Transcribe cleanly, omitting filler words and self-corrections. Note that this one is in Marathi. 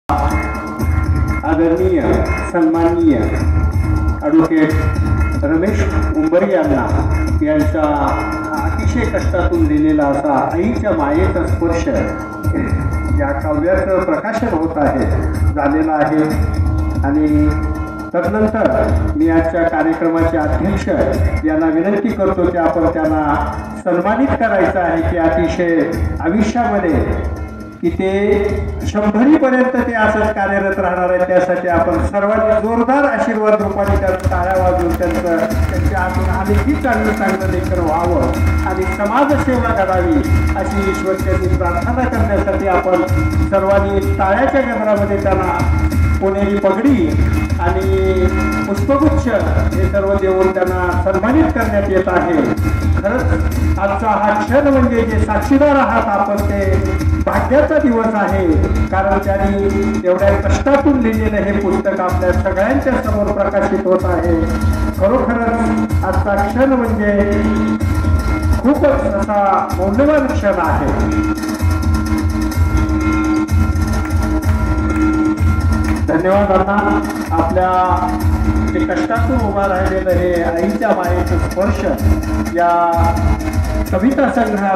आदरणीय सन्माननीय ॲडव्होकेट रमेश उंबरी यांचा अतिशय कष्टातून लिहिलेला असा आईच्या मायेचा स्पर्श या काव्याचं प्रकाशन होत आहे झालेलं आहे। आणि तदनंतर मी आजच्या कार्यक्रमाचे अध्यक्ष यांना विनंती करतो की आपण त्यांना सन्मानित करायचं आहे की अतिशय आयुष्यामध्ये की ते 100पर्यंत ते असंच कार्यरत राहणार आहे। त्यासाठी आपण सर्वांनी जोरदार आशीर्वाद रूपाने त्यांना टाळ्या वाजवून त्यांच्या हातून आणखी चांगलं लेखन व्हावं आणि समाजसेवा घडावी अशी ईश्वरचरणी प्रार्थना करण्यासाठी आपण सर्वांनी टाळ्याच्या गजरामध्ये त्यांना पुणेरी पगडी आणि पुष्पगुच्छ हे सर्व देऊन त्यांना सन्मानित करण्यात येत आहे। खरंच आजचा हा क्षण म्हणजे जे साक्षीदार आहात आपण ते भाग्याचा दिवस आहे, कारण त्यांनी एवढ्या कष्टातून लिहिलेलं हे पुस्तक आपल्या सगळ्यांच्या समोर प्रकाशित होत आहे। खरोखरच आजचा क्षण म्हणजे खूपच असा मौल्यवान क्षण आहे। धन्यवाद अण्णा, आपल्या जे कष्टातून उभा राहिलेलं हे आईच्या मायेचं स्पर्श या कविता संग्रह